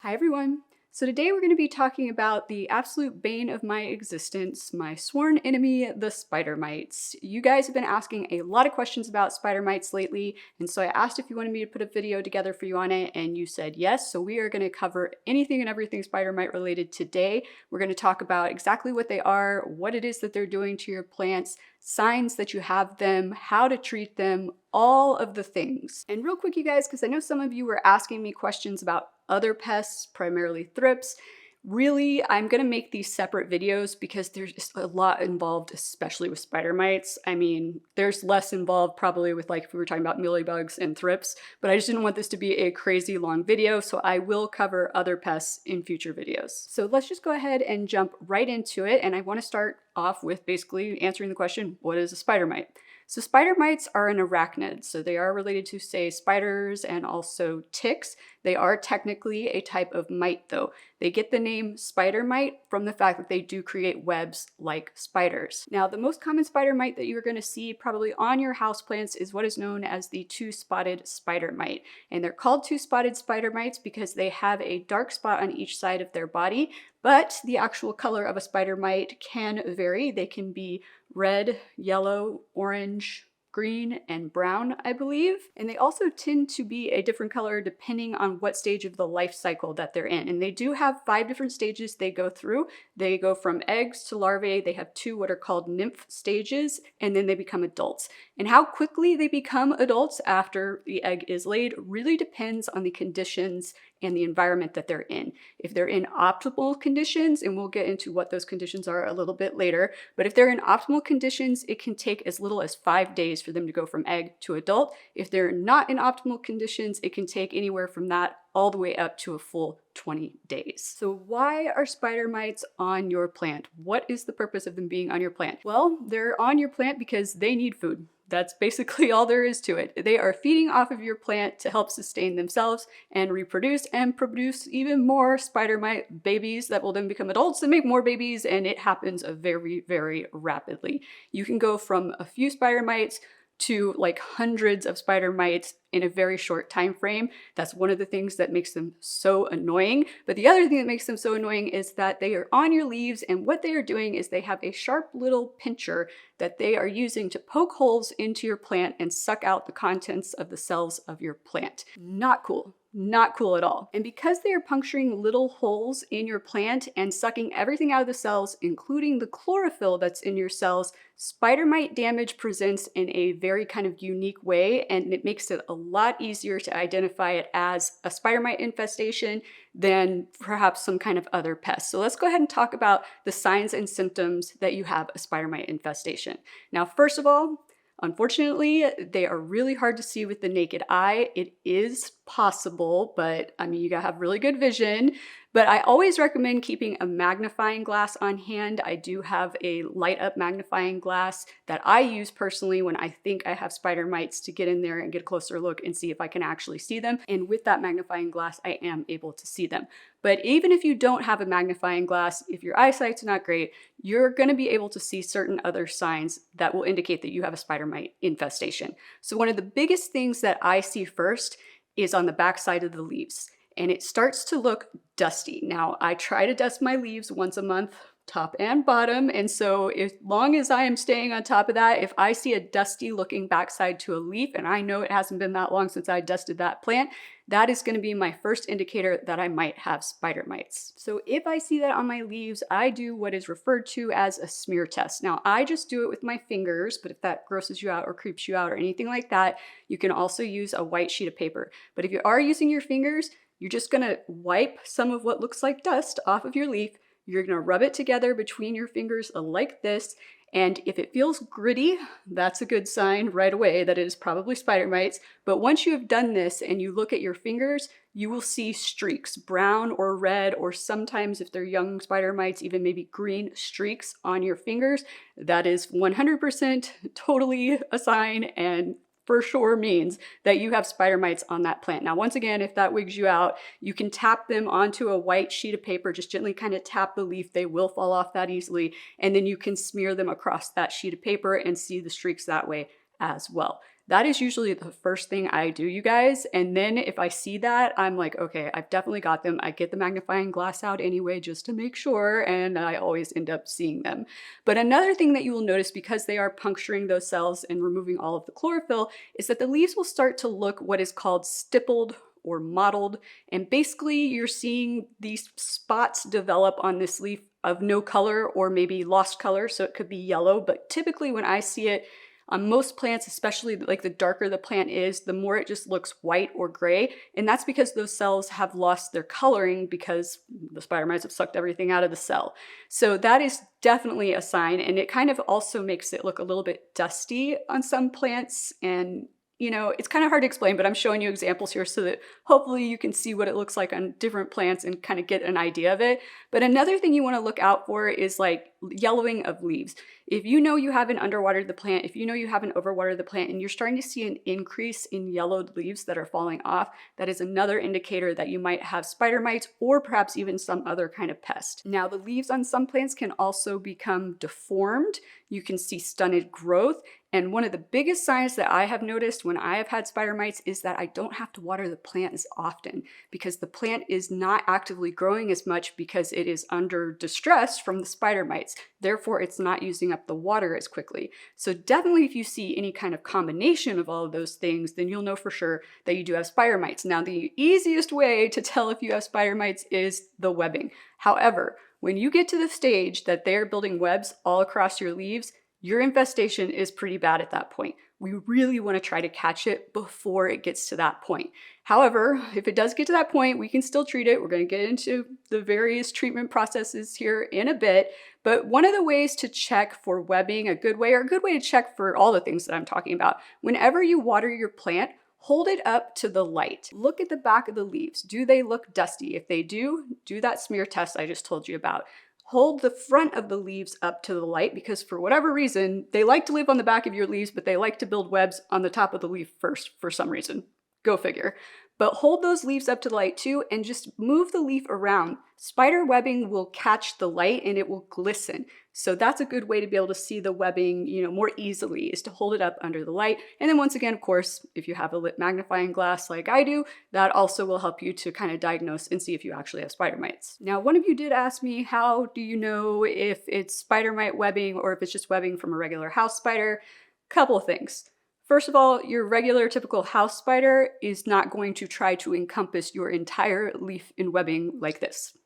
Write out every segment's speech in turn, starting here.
Hi everyone! So today we're going to be talking about the absolute bane of my existence, my sworn enemy, the spider mites. You guys have been asking a lot of questions about spider mites lately, and so I asked if you wanted me to put a video together for you on it, and you said yes, so we are going to cover anything and everything spider mite related today. We're going to talk about exactly what they are, what it is that they're doing to your plants, signs that you have them, how to treat them, all of the things. And real quick, you guys, because I know some of you were asking me questions about other pests, primarily thrips. Really, I'm gonna make these separate videos because there's just a lot involved, especially with spider mites. I mean, there's less involved probably with like if we were talking about mealybugs and thrips, but I just didn't want this to be a crazy long video, so I will cover other pests in future videos. So let's just go ahead and jump right into it, and I wanna start off with basically answering the question, what is a spider mite? So spider mites are an arachnid, so they are related to, say, spiders and also ticks. They are technically a type of mite though. They get the name spider mite from the fact that they do create webs like spiders. Now, the most common spider mite that you're going to see probably on your houseplants is what is known as the two-spotted spider mite. And they're called two-spotted spider mites because they have a dark spot on each side of their body, but the actual color of a spider mite can vary. They can be red, yellow, orange, green, and brown, I believe. And they also tend to be a different color depending on what stage of the life cycle that they're in. And they do have 5 different stages they go through. They go from eggs to larvae. They have 2 what are called nymph stages, and then they become adults. And how quickly they become adults after the egg is laid really depends on the conditions and the environment that they're in. If they're in optimal conditions, and we'll get into what those conditions are a little bit later, but if they're in optimal conditions, it can take as little as 5 days for them to go from egg to adult. If they're not in optimal conditions, it can take anywhere from that all the way up to a full 20 days. So why are spider mites on your plant? What is the purpose of them being on your plant? Well, they're on your plant because they need food. That's basically all there is to it. They are feeding off of your plant to help sustain themselves and reproduce and produce even more spider mite babies that will then become adults and make more babies, and it happens very, very rapidly. You can go from a few spider mites to like hundreds of spider mites in a very short time frame. That's one of the things that makes them so annoying. But the other thing that makes them so annoying is that they are on your leaves, and what they are doing is they have a sharp little pincher that they are using to poke holes into your plant and suck out the contents of the cells of your plant. Not cool. Not cool at all. And because they are puncturing little holes in your plant and sucking everything out of the cells, including the chlorophyll that's in your cells, spider mite damage presents in a very kind of unique way, and it makes it a lot easier to identify it as a spider mite infestation than perhaps some kind of other pest. So let's go ahead and talk about the signs and symptoms that you have a spider mite infestation. Now, first of all, unfortunately, they are really hard to see with the naked eye. It is possible, but I mean, you gotta have really good vision. But I always recommend keeping a magnifying glass on hand. I do have a light up magnifying glass that I use personally when I think I have spider mites to get in there and get a closer look and see if I can actually see them. And with that magnifying glass, I am able to see them. But even if you don't have a magnifying glass, if your eyesight's not great, you're gonna be able to see certain other signs that will indicate that you have a spider mite infestation. So one of the biggest things that I see first is on the back side of the leaves, and it starts to look dusty. Now, I try to dust my leaves once a month, top and bottom, and so as long as I am staying on top of that, if I see a dusty looking backside to a leaf, and I know it hasn't been that long since I dusted that plant, that is going to be my first indicator that I might have spider mites. So if I see that on my leaves, I do what is referred to as a smear test. Now, I just do it with my fingers, but if that grosses you out or creeps you out or anything like that, you can also use a white sheet of paper. But if you are using your fingers, you're just going to wipe some of what looks like dust off of your leaf. You're going to rub it together between your fingers like this, and if it feels gritty, that's a good sign right away that it is probably spider mites. But once you have done this and you look at your fingers, you will see streaks, brown or red, or sometimes if they're young spider mites, even maybe green streaks on your fingers. That is 100% totally a sign, and for sure means that you have spider mites on that plant. Now, once again, if that wigs you out, you can tap them onto a white sheet of paper, just gently kind of tap the leaf. They will fall off that easily. And then you can smear them across that sheet of paper and see the streaks that way as well. that is usually the first thing I do, you guys. And then if I see that, I'm like, okay, I've definitely got them. I get the magnifying glass out anyway, just to make sure, and I always end up seeing them. But another thing that you will notice, because they are puncturing those cells and removing all of the chlorophyll, is that the leaves will start to look what is called stippled or mottled. And basically you're seeing these spots develop on this leaf of no color or maybe lost color. So it could be yellow, but typically when I see it on most plants, especially like the darker the plant is, the more it just looks white or gray. And that's because those cells have lost their coloring because the spider mites have sucked everything out of the cell. So that is definitely a sign. And it kind of also makes it look a little bit dusty on some plants. And you know, it's kind of hard to explain, but I'm showing you examples here so that hopefully you can see what it looks like on different plants and kind of get an idea of it. But another thing you want to look out for is like yellowing of leaves. If you know you haven't underwatered the plant, if you know you haven't overwatered the plant and you're starting to see an increase in yellowed leaves that are falling off, that is another indicator that you might have spider mites or perhaps even some other kind of pest. Now, the leaves on some plants can also become deformed. You can see stunted growth. And one of the biggest signs that I have noticed when I have had spider mites is that I don't have to water the plant as often because the plant is not actively growing as much because it is under distress from the spider mites. Therefore, it's not using up the water as quickly. So definitely if you see any kind of combination of all of those things, then you'll know for sure that you do have spider mites. Now, the easiest way to tell if you have spider mites is the webbing. However, when you get to the stage that they're building webs all across your leaves, your infestation is pretty bad at that point. We really want to try to catch it before it gets to that point. However, if it does get to that point, we can still treat it. We're going to get into the various treatment processes here in a bit. But one of the ways to check for webbing, a good way to check for all the things that I'm talking about, whenever you water your plant, hold it up to the light. Look at the back of the leaves. Do they look dusty? If they do that smear test I just told you about. Hold the front of the leaves up to the light because for whatever reason, they like to live on the back of your leaves, but they like to build webs on the top of the leaf first for some reason. Go figure. But hold those leaves up to the light too and just move the leaf around. Spider webbing will catch the light and it will glisten. So that's a good way to be able to see the webbing, more easily, is to hold it up under the light. And then once again, of course, if you have a lit magnifying glass like I do, that also will help you to kind of diagnose and see if you actually have spider mites. Now, one of you did ask me, how do you know if it's spider mite webbing or if it's just webbing from a regular house spider? Couple of things. First of all, your regular typical house spider is not going to try to encompass your entire leaf in webbing like this.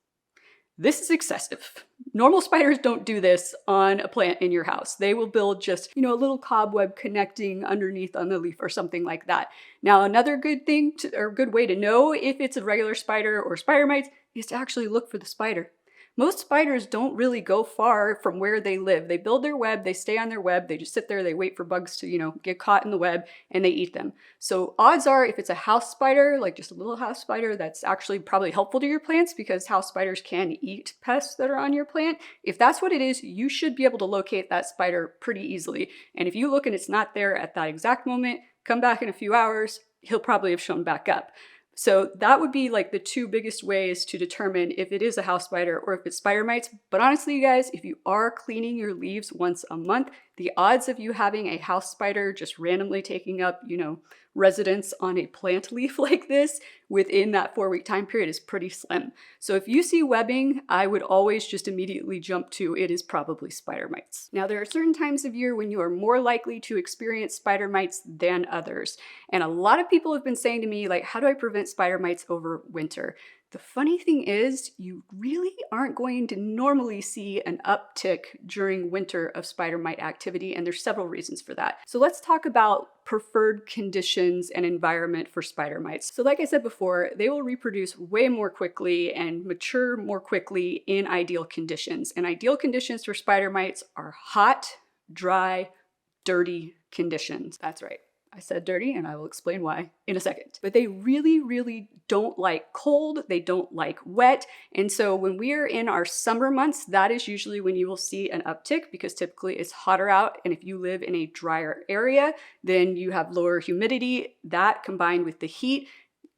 This is excessive. Normal spiders don't do this on a plant in your house. They will build just, a little cobweb connecting underneath on the leaf or something like that. Now, another good thing or good way to know if it's a regular spider or spider mites is to actually look for the spider. Most spiders don't really go far from where they live. They build their web, they stay on their web, they just sit there, they wait for bugs to, get caught in the web, and they eat them. So odds are if it's a house spider, like just a little house spider, that's actually probably helpful to your plants because house spiders can eat pests that are on your plant. If that's what it is, you should be able to locate that spider pretty easily. And if you look and it's not there at that exact moment, come back in a few hours, he'll probably have shown back up. So that would be like the two biggest ways to determine if it is a house spider or if it's spider mites. But honestly, you guys, if you are cleaning your leaves once a month, the odds of you having a house spider just randomly taking up, residence on a plant leaf like this within that 4-week time period is pretty slim. So if you see webbing, I would always just immediately jump to it is probably spider mites. Now, there are certain times of year when you are more likely to experience spider mites than others. And a lot of people have been saying to me, like, how do I prevent spider mites over winter? The funny thing is, you really aren't going to normally see an uptick during winter of spider mite activity, and there's several reasons for that. So let's talk about preferred conditions and environment for spider mites. So like I said before, they will reproduce way more quickly and mature more quickly in ideal conditions. And ideal conditions for spider mites are hot, dry, dirty conditions. That's right. I said dirty, and I will explain why in a second. But they really, really don't like cold. They don't like wet. And so when we are in our summer months, that is usually when you will see an uptick because typically it's hotter out. And if you live in a drier area, then you have lower humidity. That combined with the heat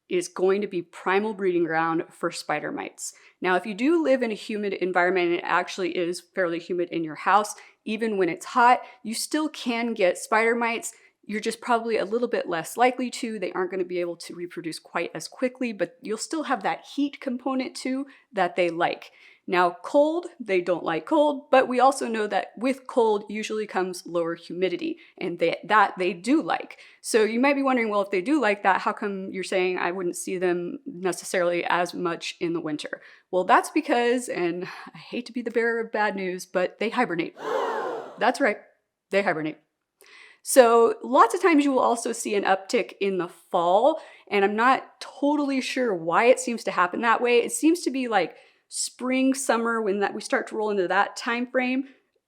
is going to be primal breeding ground for spider mites. Now, if you do live in a humid environment and it actually is fairly humid in your house, even when it's hot, you still can get spider mites. you're just probably a little bit less likely to. They aren't going to be able to reproduce quite as quickly, but you'll still have that heat component too that they like. Now, cold, they don't like cold, but we also know that with cold usually comes lower humidity, and that they do like. So you might be wondering, well, if they do like that, how come you're saying I wouldn't see them necessarily as much in the winter? Well, that's because, and I hate to be the bearer of bad news, but they hibernate. That's right, they hibernate. So lots of times you will also see an uptick in the fall, and I'm not totally sure why it seems to happen that way. It seems to be like spring, summer, when we start to roll into that time frame,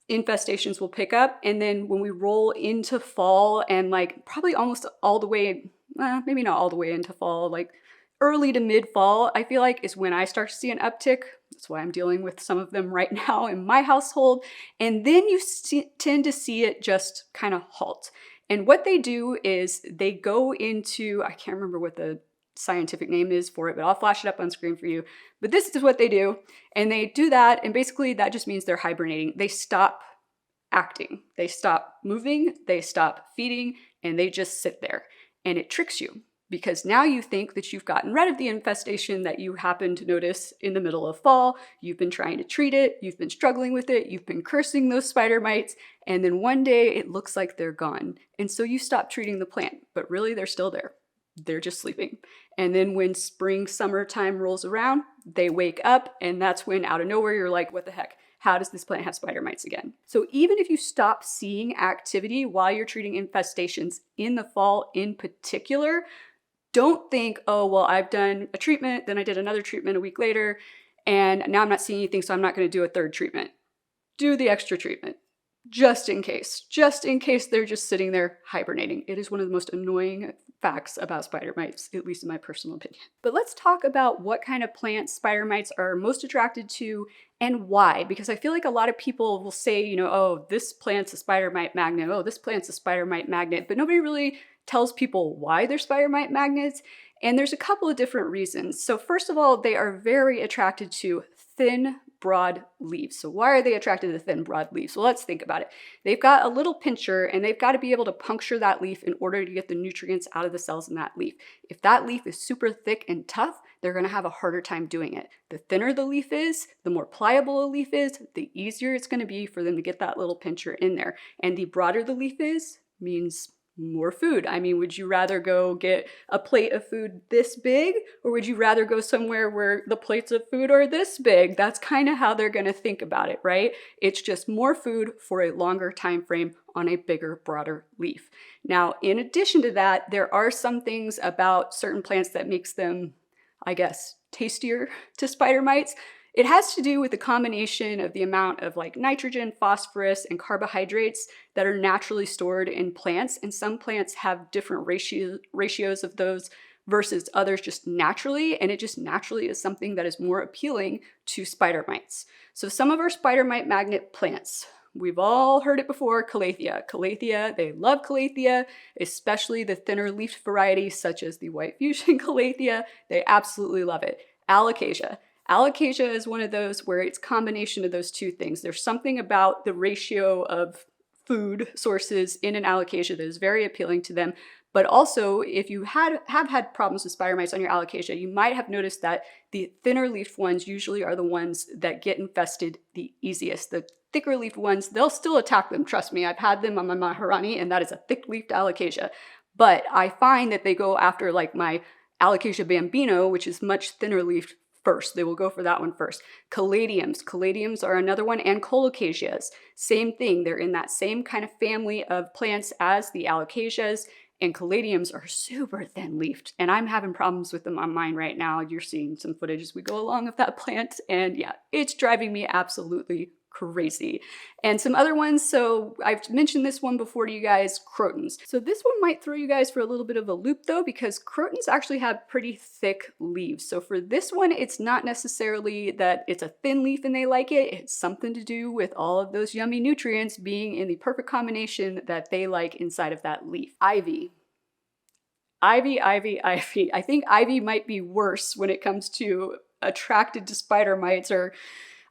infestations will pick up. And then when we roll into fall and like probably almost all the way, maybe not all the way into fall, like early to mid fall, I feel like is when I start to see an uptick. That's why I'm dealing with some of them right now in my household. And then you tend to see it just kind of halt. And what they do is they go into, I can't remember what the scientific name is for it, but I'll flash it up on screen for you. But this is what they do. And they do that, and basically that just means they're hibernating. They stop acting. They stop moving, they stop feeding, and they just sit there. And it tricks you, because now you think that you've gotten rid of the infestation that you happen to notice in the middle of fall. You've been trying to treat it, you've been struggling with it, you've been cursing those spider mites, and then one day it looks like they're gone. And so you stop treating the plant, but really they're still there. They're just sleeping. And then when spring, summertime rolls around, they wake up, and that's when out of nowhere you're like, what the heck? How does this plant have spider mites again? So even if you stop seeing activity while you're treating infestations in the fall in particular, don't think, oh, well, I've done a treatment, then I did another treatment a week later, and now I'm not seeing anything, so I'm not going to do a third treatment. Do the extra treatment. Just in case they're just sitting there hibernating. It is one of the most annoying facts about spider mites, at least in my personal opinion. But let's talk about what kind of plants spider mites are most attracted to and why, because I feel like a lot of people will say, you know, oh, this plant's a spider mite magnet, oh, this plant's a spider mite magnet, but nobody really tells people why they're spider mite magnets. And there's a couple of different reasons. So first of all, they are very attracted to thin, broad leaves. So why are they attracted to thin, broad leaves? Well, let's think about it. They've got a little pincher, and they've got to be able to puncture that leaf in order to get the nutrients out of the cells in that leaf. If that leaf is super thick and tough, they're going to have a harder time doing it. The thinner the leaf is, the more pliable a leaf is, the easier it's going to be for them to get that little pincher in there. And the broader the leaf is, means more food. I mean, would you rather go get a plate of food this big, or would you rather go somewhere where the plates of food are this big? That's kind of how they're going to think about it, right? It's just more food for a longer time frame on a bigger, broader leaf. Now, in addition to that, there are some things about certain plants that makes them, I guess, tastier to spider mites. It has to do with the combination of the amount of like nitrogen, phosphorus, and carbohydrates that are naturally stored in plants. And some plants have different ratios of those versus others just naturally. And it just naturally is something that is more appealing to spider mites. So some of our spider mite magnet plants, we've all heard it before, calathea. Calathea, they love calathea, especially the thinner leafed varieties such as the white fusion calathea. They absolutely love it. Alocasia. Alocasia is one of those where it's a combination of those two things. There's something about the ratio of food sources in an alocasia that is very appealing to them. But also, if you have had problems with spider mites on your alocasia, you might have noticed that the thinner leafed ones usually are the ones that get infested the easiest. The thicker leafed ones, they'll still attack them. Trust me, I've had them on my Maharani, and that is a thick leafed alocasia. But I find that they go after like my Alocasia bambino, which is much thinner leafed, first. They will go for that one first. Caladiums. Caladiums are another one, and colocasias. Same thing. They're in that same kind of family of plants as the alocasias, and caladiums are super thin leafed, and I'm having problems with them on mine right now. You're seeing some footage as we go along of that plant, and yeah, it's driving me absolutely crazy. And some other ones, so I've mentioned this one before to you guys, crotons. So this one might throw you guys for a little bit of a loop though, because crotons actually have pretty thick leaves. So for this one, it's not necessarily that it's a thin leaf and they like it. It's something to do with all of those yummy nutrients being in the perfect combination that they like inside of that leaf. Ivy. Ivy. I think ivy might be worse when it comes to attracted to spider mites, or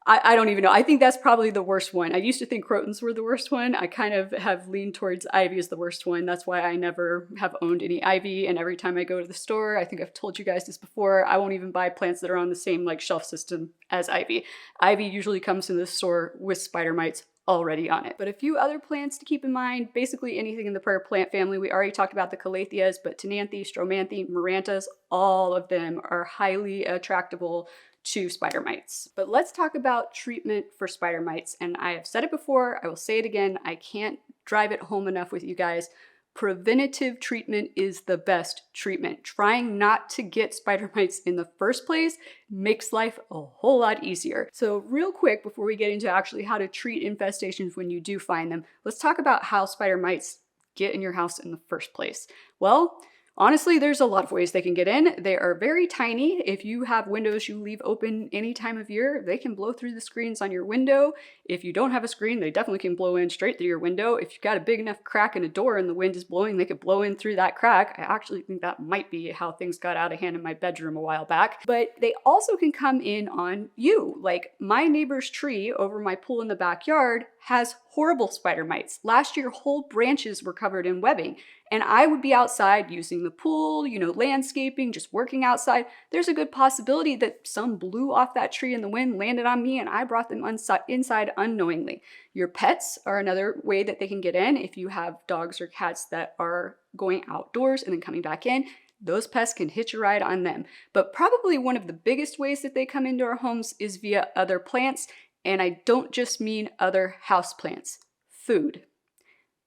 I don't even know. I think that's probably the worst one. I used to think crotons were the worst one. I kind of have leaned towards ivy as the worst one. That's why I never have owned any ivy. And every time I go to the store, I think I've told you guys this before, I won't even buy plants that are on the same like shelf system as ivy. Ivy usually comes in the store with spider mites already on it. But a few other plants to keep in mind, basically anything in the prayer plant family. We already talked about the calatheas, but Tenanthe, Stromanthe, Marantas, all of them are highly attractable to spider mites. But let's talk about treatment for spider mites. And I have said it before, I will say it again, I can't drive it home enough with you guys. Preventative treatment is the best treatment. Trying not to get spider mites in the first place makes life a whole lot easier. So real quick, before we get into actually how to treat infestations when you do find them, let's talk about how spider mites get in your house in the first place. Well, honestly, there's a lot of ways they can get in. They are very tiny. If you have windows you leave open any time of year, they can blow through the screens on your window. If you don't have a screen, they definitely can blow in straight through your window. If you've got a big enough crack in a door and the wind is blowing, they could blow in through that crack. I actually think that might be how things got out of hand in my bedroom a while back. But they also can come in on you. Like my neighbor's tree over my pool in the backyard has horrible spider mites. Last year, whole branches were covered in webbing. And I would be outside using the pool, you know, landscaping, just working outside. There's a good possibility that some blew off that tree in the wind, landed on me, and I brought them inside unknowingly. Your pets are another way that they can get in. If you have dogs or cats that are going outdoors and then coming back in, those pests can hitch a ride on them. But probably one of the biggest ways that they come into our homes is via other plants. And I don't just mean other houseplants, food.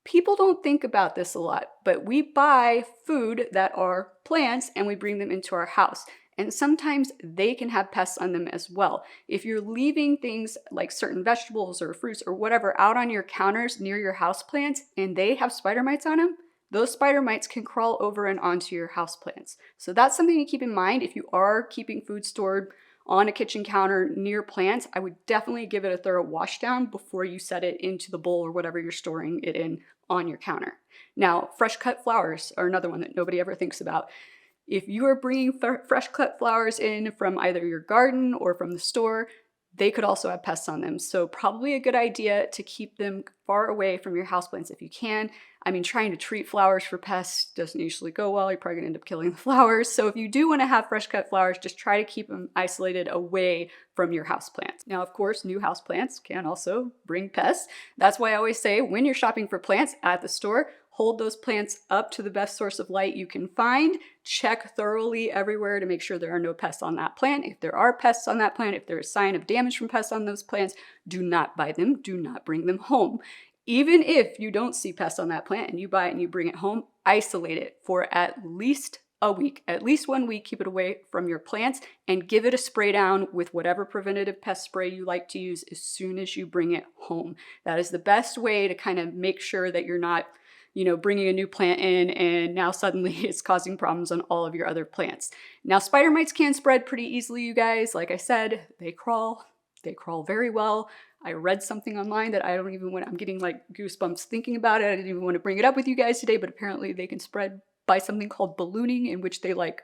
People don't think about this a lot, but we buy food that are plants and we bring them into our house. And sometimes they can have pests on them as well. If you're leaving things like certain vegetables or fruits or whatever out on your counters near your houseplants and they have spider mites on them, those spider mites can crawl over and onto your houseplants. So that's something to keep in mind if you are keeping food stored on a kitchen counter near plants. I would definitely give it a thorough wash down before you set it into the bowl or whatever you're storing it in on your counter. Now, fresh cut flowers are another one that nobody ever thinks about. If you are bringing fresh cut flowers in from either your garden or from the store, they could also have pests on them. So probably a good idea to keep them far away from your houseplants if you can. I mean, trying to treat flowers for pests doesn't usually go well. You're probably gonna end up killing the flowers. So if you do wanna have fresh cut flowers, just try to keep them isolated away from your houseplants. Now, of course, new houseplants can also bring pests. That's why I always say when you're shopping for plants at the store, hold those plants up to the best source of light you can find. Check thoroughly everywhere to make sure there are no pests on that plant. If there are pests on that plant, if there is sign of damage from pests on those plants, do not buy them, do not bring them home. Even if you don't see pests on that plant and you buy it and you bring it home, isolate it for at least a week, at least 1 week, keep it away from your plants and give it a spray down with whatever preventative pest spray you like to use as soon as you bring it home. That is the best way to kind of make sure that you're not, you know, bringing a new plant in and now suddenly it's causing problems on all of your other plants. Now, spider mites can spread pretty easily, you guys. Like I said, they crawl very well. I read something online that I don't even want, I'm getting like goosebumps thinking about it. I didn't even want to bring it up with you guys today, but apparently they can spread by something called ballooning, in which they like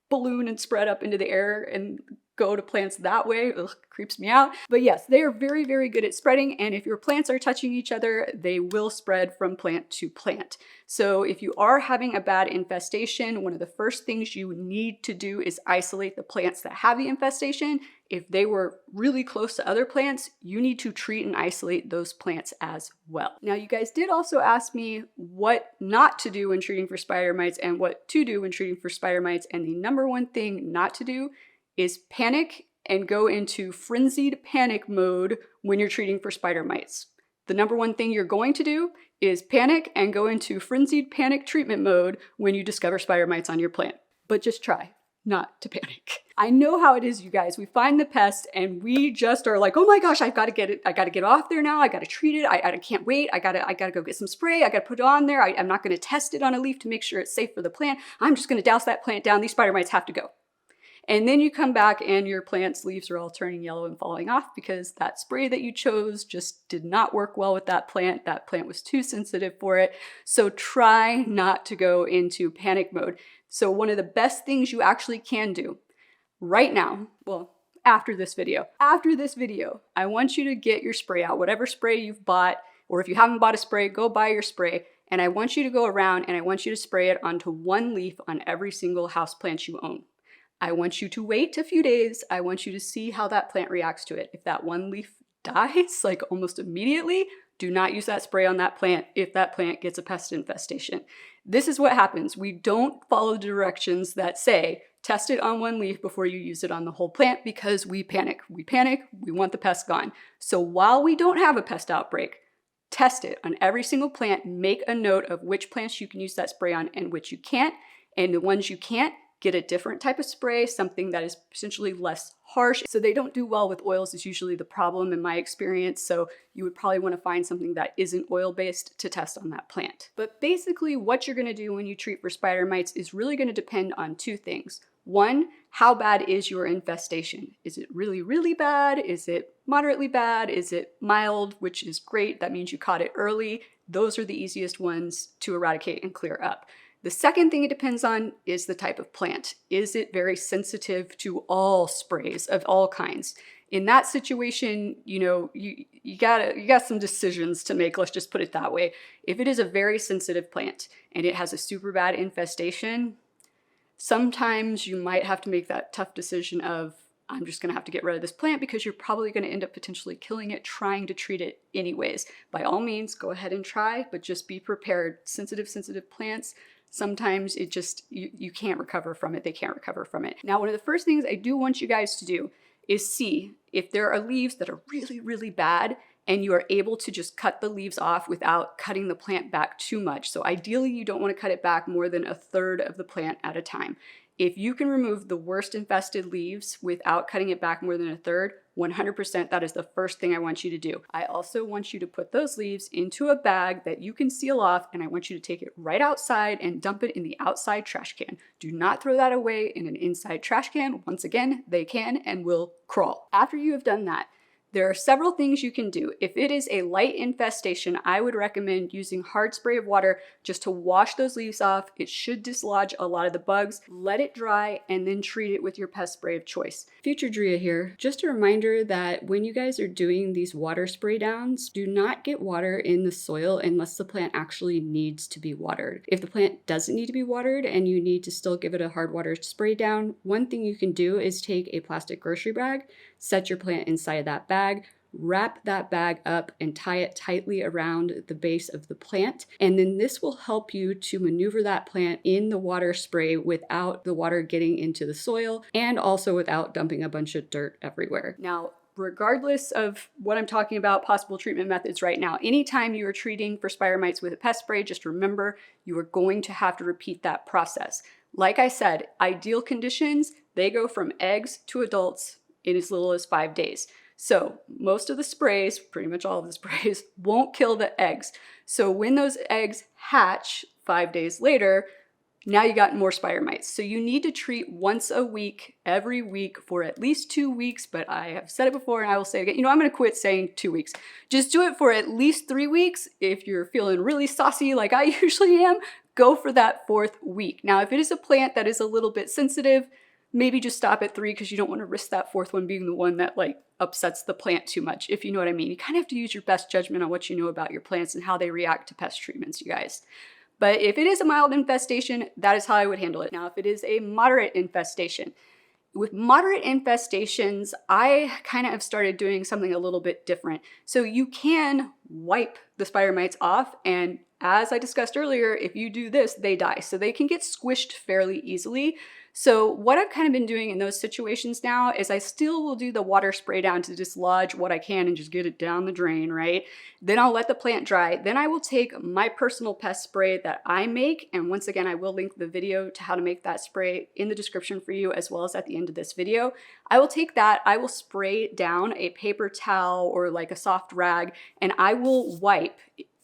balloon and spread up into the air and go to plants that way. Ugh, creeps me out. But yes, they are very, very good at spreading. And if your plants are touching each other, they will spread from plant to plant. So if you are having a bad infestation, one of the first things you need to do is isolate the plants that have the infestation. If they were really close to other plants, you need to treat and isolate those plants as well. Now, you guys did also ask me what not to do when treating for spider mites and what to do when treating for spider mites. And the number one thing not to do is panic and go into frenzied panic mode when you're treating for spider mites. The number one thing you're going to do is panic and go into frenzied panic treatment mode when you discover spider mites on your plant. But just try not to panic. I know how it is, you guys. We find the pest and we just are like, oh my gosh, I've got to get it. I got to get off there now. I got to treat it. I can't wait. I gotta go get some spray. I got to put it on there. I'm not going to test it on a leaf to make sure it's safe for the plant. I'm just going to douse that plant down. These spider mites have to go. And then you come back and your plant's leaves are all turning yellow and falling off because that spray that you chose just did not work well with that plant. That plant was too sensitive for it. So try not to go into panic mode. So one of the best things you actually can do right now, well, after this video. After this video, I want you to get your spray out, whatever spray you've bought, or if you haven't bought a spray, go buy your spray. And I want you to go around and I want you to spray it onto one leaf on every single houseplant you own. I want you to wait a few days. I want you to see how that plant reacts to it. If that one leaf dies, like almost immediately, do not use that spray on that plant if that plant gets a pest infestation. This is what happens. We don't follow the directions that say, test it on one leaf before you use it on the whole plant because we panic. We panic, we want the pest gone. So while we don't have a pest outbreak, test it on every single plant, make a note of which plants you can use that spray on and which you can't. And the ones you can't, get a different type of spray, something that is essentially less harsh. So they don't do well with oils is usually the problem in my experience. So you would probably want to find something that isn't oil-based to test on that plant. But basically what you're going to do when you treat for spider mites is really going to depend on two things. One, how bad is your infestation? Is it really, really bad? Is it moderately bad? Is it mild, which is great? That means you caught it early. Those are the easiest ones to eradicate and clear up. The second thing it depends on is the type of plant. Is it very sensitive to all sprays of all kinds? In that situation, you got some decisions to make, let's just put it that way. If it is a very sensitive plant and it has a super bad infestation, sometimes you might have to make that tough decision of, I'm just gonna have to get rid of this plant because you're probably gonna end up potentially killing it trying to treat it anyways. By all means, go ahead and try, but just be prepared. Sensitive plants, sometimes it just, you can't recover from it. They can't recover from it. Now, one of the first things I do want you guys to do is see if there are leaves that are really, really bad and you are able to just cut the leaves off without cutting the plant back too much. So ideally, you don't want to cut it back more than a third of the plant at a time. If you can remove the worst infested leaves without cutting it back more than a third, 100% that is the first thing I want you to do. I also want you to put those leaves into a bag that you can seal off, and I want you to take it right outside and dump it in the outside trash can. Do not throw that away in an inside trash can. Once again, they can and will crawl. After you have done that, there are several things you can do. If it is a light infestation, I would recommend using hard spray of water just to wash those leaves off. It should dislodge a lot of the bugs. Let it dry and then treat it with your pest spray of choice. Future Drea here. Just a reminder that when you guys are doing these water spray downs, do not get water in the soil unless the plant actually needs to be watered. If the plant doesn't need to be watered and you need to still give it a hard water spray down, one thing you can do is take a plastic grocery bag, set your plant inside that bag, wrap that bag up and tie it tightly around the base of the plant. And then this will help you to maneuver that plant in the water spray without the water getting into the soil and also without dumping a bunch of dirt everywhere. Now, regardless of what I'm talking about, possible treatment methods right now, anytime you are treating for spider mites with a pest spray, just remember you are going to have to repeat that process. Like I said, ideal conditions, they go from eggs to adults in as little as 5 days. So most of the sprays, pretty much all of the sprays, won't kill the eggs. So when those eggs hatch 5 days later, now you got more spider mites. So you need to treat once a week, every week for at least 2 weeks, but I have said it before and I will say it again, I'm gonna quit saying 2 weeks. Just do it for at least 3 weeks. If you're feeling really saucy like I usually am, go for that 4th week. Now, if it is a plant that is a little bit sensitive, maybe just stop at 3 because you don't want to risk that 4th one being the one that upsets the plant too much, if you know what I mean. You kind of have to use your best judgment on what you know about your plants and how they react to pest treatments, you guys. But if it is a mild infestation, that is how I would handle it. Now, if it is a moderate infestation, with moderate infestations, I kind of have started doing something a little bit different. So you can wipe the spider mites off, and as I discussed earlier, if you do this, they die. So they can get squished fairly easily. So what I've kind of been doing in those situations now is I still will do the water spray down to dislodge what I can and just get it down the drain, right? Then I'll let the plant dry. Then I will take my personal pest spray that I make. And once again, I will link the video to how to make that spray in the description for you, as well as at the end of this video. I will take that, I will spray down a paper towel or like a soft rag, and I will wipe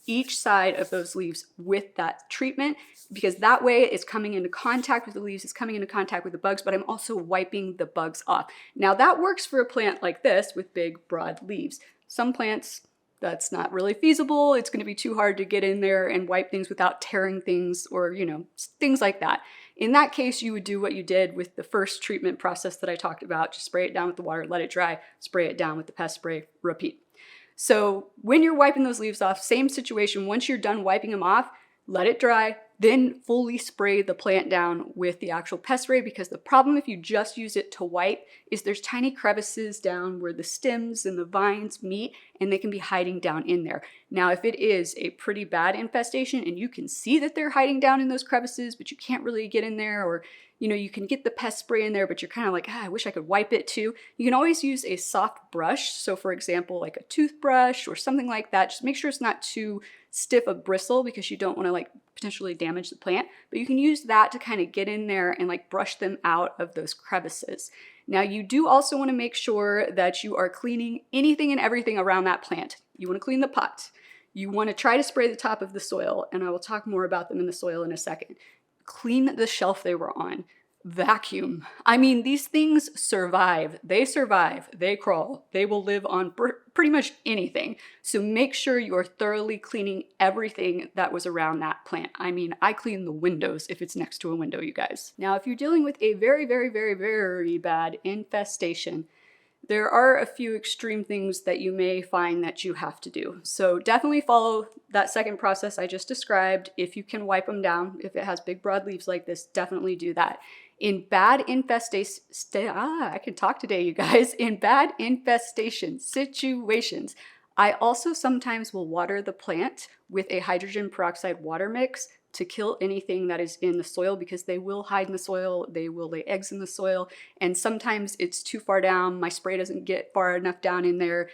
each side of those leaves with that treatment, because that way it's coming into contact with the leaves, it's coming into contact with the bugs, but I'm also wiping the bugs off. Now that works for a plant like this with big, broad leaves. Some plants, that's not really feasible. It's going to be too hard to get in there and wipe things without tearing things or, things like that. In that case, you would do what you did with the first treatment process that I talked about. Just spray it down with the water, let it dry, spray it down with the pest spray, repeat. So when you're wiping those leaves off, same situation. Once you're done wiping them off, let it dry, then fully spray the plant down with the actual pest spray, because the problem if you just use it to wipe is there's tiny crevices down where the stems and the vines meet, and they can be hiding down in there. Now, if it is a pretty bad infestation and you can see that they're hiding down in those crevices, but you can't really get in there, or you can get the pest spray in there, but you're kind of like, I wish I could wipe it too. You can always use a soft brush. So for example, like a toothbrush or something like that. Just make sure it's not too stiff a bristle, because you don't want to like potentially damage the plant, but you can use that to kind of get in there and like brush them out of those crevices. Now, you do also want to make sure that you are cleaning anything and everything around that plant. You want to clean the pot. You want to try to spray the top of the soil, and I will talk more about them in the soil in a second. Clean the shelf they were on. Vacuum. I mean, these things survive. They crawl. They will live on pretty much anything. So make sure you're thoroughly cleaning everything that was around that plant. I mean, I clean the windows if it's next to a window, you guys. Now, if you're dealing with a very, very, very, very bad infestation, there are a few extreme things that you may find that you have to do. So definitely follow that second process I just described. If you can wipe them down, if it has big broad leaves like this, definitely do that. In bad infestation, I can talk today, you guys. In bad infestation situations, I also sometimes will water the plant with a hydrogen peroxide water mix to kill anything that is in the soil, because they will hide in the soil, they will lay eggs in the soil, and sometimes it's too far down, my spray doesn't get far enough down in there,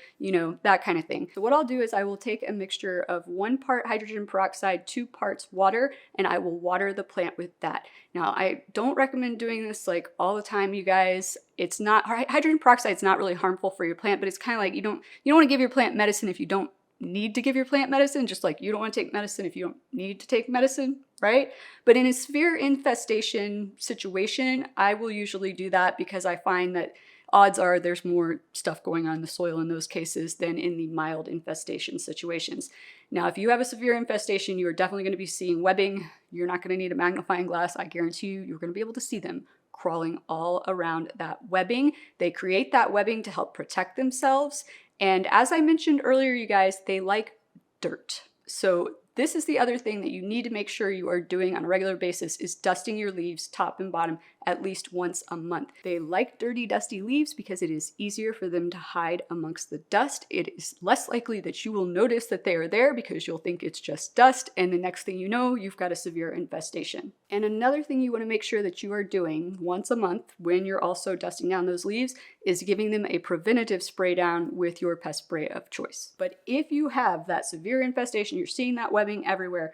that kind of thing. So what I'll do is I will take a mixture of 1 part hydrogen peroxide, 2 parts water, and I will water the plant with that. Now, I don't recommend doing this like all the time, you guys. It's not, hydrogen peroxide is not really harmful for your plant, but it's kind of like you don't want to give your plant medicine if you don't need to give your plant medicine, just like you don't want to take medicine if you don't need to take medicine, right? But in a severe infestation situation, I will usually do that, because I find that odds are there's more stuff going on in the soil in those cases than in the mild infestation situations. Now, if you have a severe infestation, you are definitely going to be seeing webbing. You're not going to need a magnifying glass. I guarantee you're going to be able to see them crawling all around that webbing. They create that webbing to help protect themselves. And as I mentioned earlier, you guys, they like dirt. So this is the other thing that you need to make sure you are doing on a regular basis, is dusting your leaves top and bottom at least once a month. They like dirty, dusty leaves because it is easier for them to hide amongst the dust. It is less likely that you will notice that they are there, because you'll think it's just dust, and the next thing you know, you've got a severe infestation. And another thing you want to make sure that you are doing once a month when you're also dusting down those leaves is giving them a preventative spray down with your pest spray of choice. But if you have that severe infestation, you're seeing that webbing everywhere,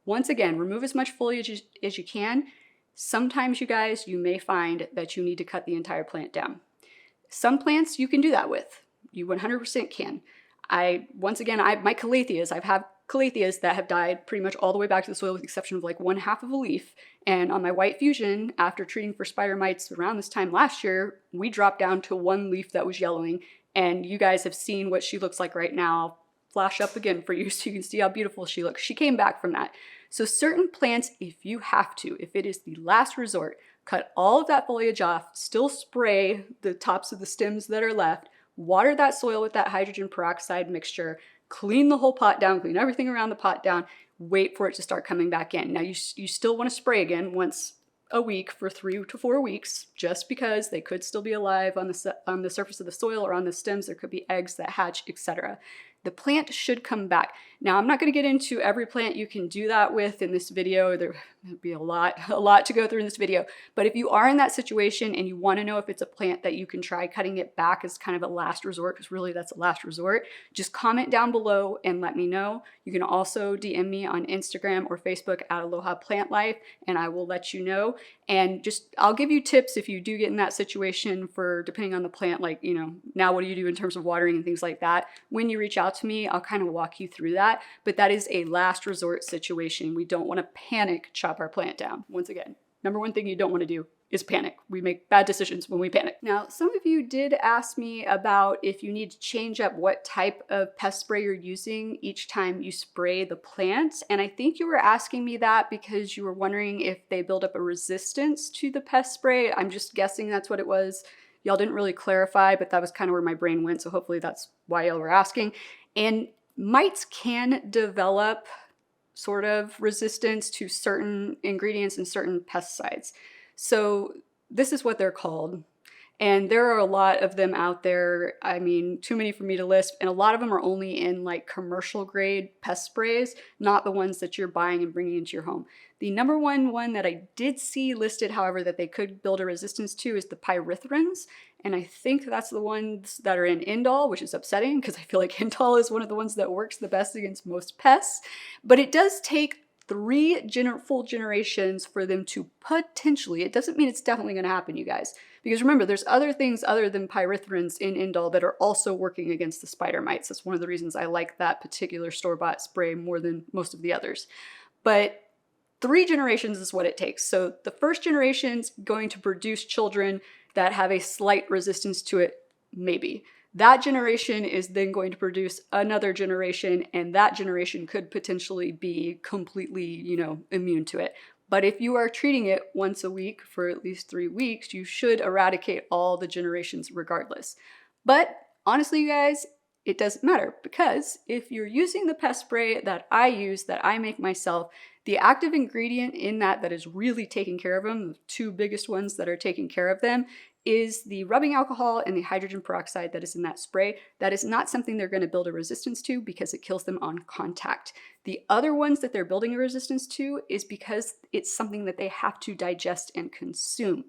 once again, remove as much foliage as you can. Sometimes, you guys, you may find that you need to cut the entire plant down. Some plants you can do that with. You 100% can. My calatheas, I've had calatheas that have died pretty much all the way back to the soil with the exception of like 1/2 of a leaf. And on my white fusion, after treating for spider mites around this time last year, we dropped down to 1 leaf that was yellowing. And you guys have seen what she looks like right now. Flash up again for you so you can see how beautiful she looks. She came back from that. So certain plants, if you have to, if it is the last resort, cut all of that foliage off, still spray the tops of the stems that are left, water that soil with that hydrogen peroxide mixture, clean the whole pot down, clean everything around the pot down, wait for it to start coming back in. Now you still want to spray again once a week for 3 to 4 weeks, just because they could still be alive on the surface of the soil or on the stems. There could be eggs that hatch, etc. The plant should come back. Now, I'm not going to get into every plant you can do that with in this video. There would be a lot to go through in this video. But if you are in that situation and you want to know if it's a plant that you can try cutting it back as kind of a last resort, because really that's a last resort, just comment down below and let me know. You can also DM me on Instagram or Facebook at Aloha Plant Life, and I will let you know. And I'll give you tips if you do get in that situation for, depending on the plant, like, now what do you do in terms of watering and things like that. When you reach out to me, I'll kind of walk you through that. But that is a last resort situation. We don't want to panic chop our plant down. Once again, number one thing you don't want to do, is panic. We make bad decisions when we panic. Now, some of you did ask me about if you need to change up what type of pest spray you're using each time you spray the plants. And I think you were asking me that because you were wondering if they build up a resistance to the pest spray. I'm just guessing that's what it was. Y'all didn't really clarify, but that was kind of where my brain went. So hopefully that's why y'all were asking. And mites can develop sort of resistance to certain ingredients and certain pesticides. So this is what they're called. And there are a lot of them out there. I mean, too many for me to list. And a lot of them are only in like commercial grade pest sprays, not the ones that you're buying and bringing into your home. The number one that I did see listed, however, that they could build a resistance to is the pyrethrins. And I think that's the ones that are in indole, which is upsetting because I feel like indole is one of the ones that works the best against most pests. But it does take 3 full generations for them to potentially, it doesn't mean it's definitely going to happen, you guys. Because remember, there's other things other than pyrethrins in indole that are also working against the spider mites. That's one of the reasons I like that particular store-bought spray more than most of the others. But 3 generations is what it takes. So the first generation's going to produce children that have a slight resistance to it, maybe. That generation is then going to produce another generation, and that generation could potentially be completely, immune to it. But if you are treating it once a week for at least 3 weeks, you should eradicate all the generations regardless. But honestly, you guys, it doesn't matter, because if you're using the pest spray that I use, that I make myself, the active ingredient in that is really taking care of them, the 2 biggest ones that are taking care of them, is the rubbing alcohol and the hydrogen peroxide that is in that spray. That is not something they're going to build a resistance to because it kills them on contact. The other ones that they're building a resistance to is because it's something that they have to digest and consume.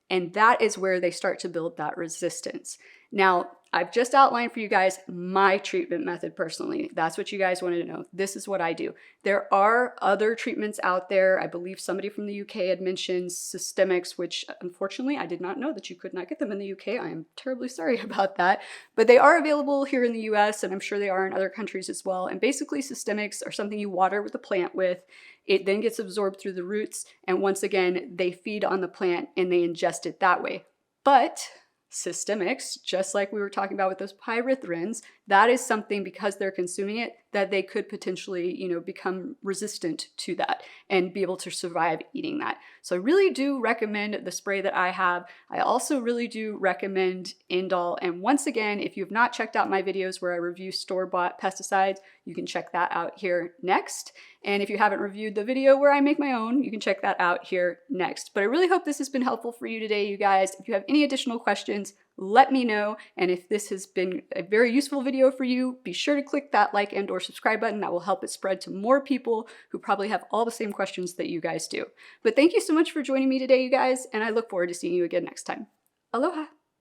And that is where they start to build that resistance. Now, I've just outlined for you guys my treatment method personally. That's what you guys wanted to know. This is what I do. There are other treatments out there. I believe somebody from the UK had mentioned systemics, which unfortunately I did not know that you could not get them in the UK. I am terribly sorry about that. But they are available here in the US, and I'm sure they are in other countries as well. And basically systemics are something you water with the plant with. It then gets absorbed through the roots, and once again, they feed on the plant and they ingest it that way. But systemics, just like we were talking about with those pyrethrins, that is something, because they're consuming it, that they could potentially, become resistant to that and be able to survive eating that. So I really do recommend the spray that I have. I also really do recommend indole. And once again, if you have not checked out my videos where I review store-bought pesticides, you can check that out here next. And if you haven't reviewed the video where I make my own, you can check that out here next. But I really hope this has been helpful for you today, you guys. If you have any additional questions, let me know. And if this has been a very useful video for you, be sure to click that like and or subscribe button. That will help it spread to more people who probably have all the same questions that you guys do. But thank you so much for joining me today, you guys, and I look forward to seeing you again next time. Aloha!